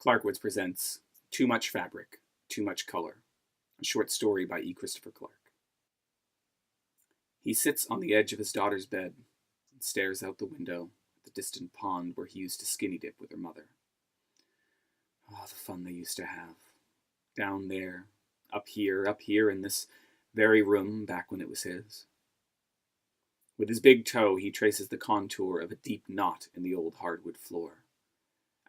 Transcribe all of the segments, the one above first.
Clarkwoods presents Too Much Fabric, Too Much Color, a short story by E. Christopher Clark. He sits on the edge of his daughter's bed and stares out the window at the distant pond where he used to skinny dip with her mother. Oh, the fun they used to have. Down there, up here in this very room back when it was his. With his big toe, he traces the contour of a deep knot in the old hardwood floor.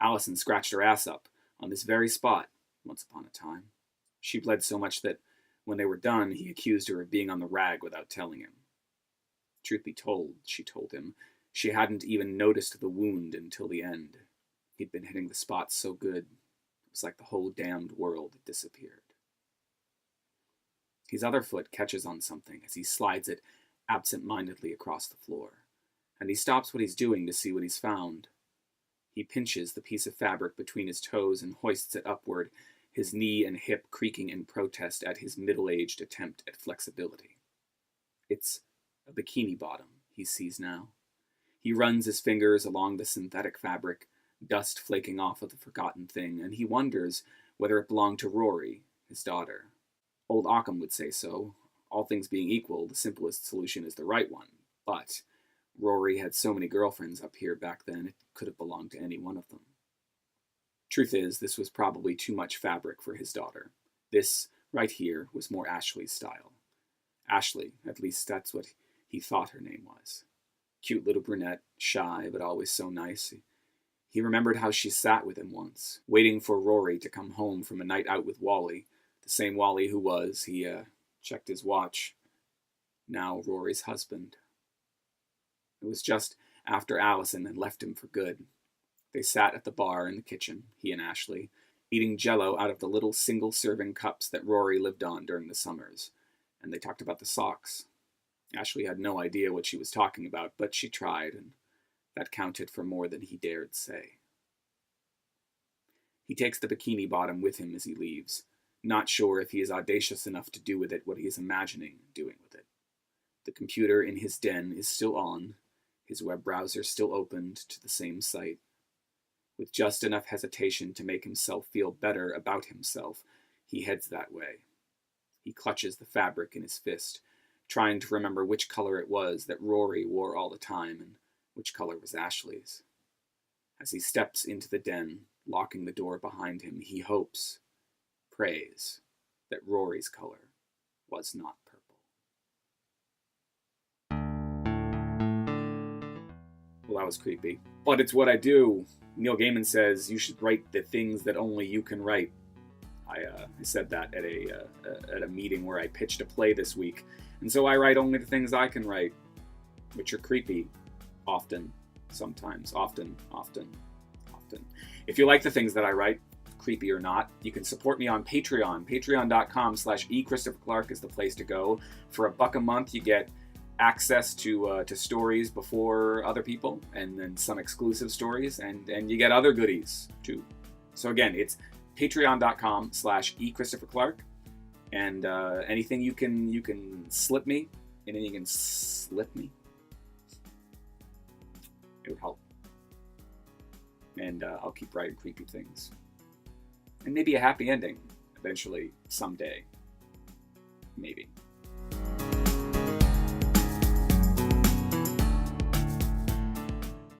Allison scratched her ass up on this very spot once upon a time. She bled so much that when they were done, he accused her of being on the rag without telling him. Truth be told, she told him, she hadn't even noticed the wound until the end. He'd been hitting the spot so good, it was like the whole damned world had disappeared. His other foot catches on something as he slides it absent-mindedly across the floor, and he stops what he's doing to see what he's found. He pinches the piece of fabric between his toes and hoists it upward, his knee and hip creaking in protest at his middle-aged attempt at flexibility. It's a bikini bottom, he sees now. He runs his fingers along the synthetic fabric, dust flaking off of the forgotten thing, and he wonders whether it belonged to Rory, his daughter. Old Occam would say so. All things being equal, the simplest solution is the right one, but Rory had so many girlfriends up here back then, it could have belonged to any one of them. Truth is, this was probably too much fabric for his daughter. This, right here, was more Ashley's style. Ashley, at least that's what he thought her name was. Cute little brunette, shy, but always so nice. He remembered how she sat with him once, waiting for Rory to come home from a night out with Wally, the same Wally who was, he checked his watch, now Rory's husband. It was just after Allison had left him for good. They sat at the bar in the kitchen, he and Ashley, eating Jell-O out of the little single-serving cups that Rory lived on during the summers, and they talked about the socks. Ashley had no idea what she was talking about, but she tried, and that counted for more than he dared say. He takes the bikini bottom with him as he leaves, not sure if he is audacious enough to do with it what he is imagining doing with it. The computer in his den is still on, his web browser still opened to the same site. With just enough hesitation to make himself feel better about himself, he heads that way. He clutches the fabric in his fist, trying to remember which color it was that Rory wore all the time and which color was Ashley's. As he steps into the den, locking the door behind him, he hopes, prays, that Rory's color was not purple. Well, that was creepy. But it's what I do. Neil Gaiman says you should write the things that only you can write. I said that at a meeting where I pitched a play this week. And so I write only the things I can write, which are creepy. Often. Sometimes. Often. If you like the things that I write, creepy or not, you can support me on Patreon. Patreon.com/eChristopherClark is the place to go. For $1 a month, you get access to stories before other people, and then some exclusive stories, and you get other goodies too. So again, it's patreon.com/eChristopherClark, and anything you can slip me, it would help. And I'll keep writing creepy things. And maybe a happy ending, eventually, someday. Maybe.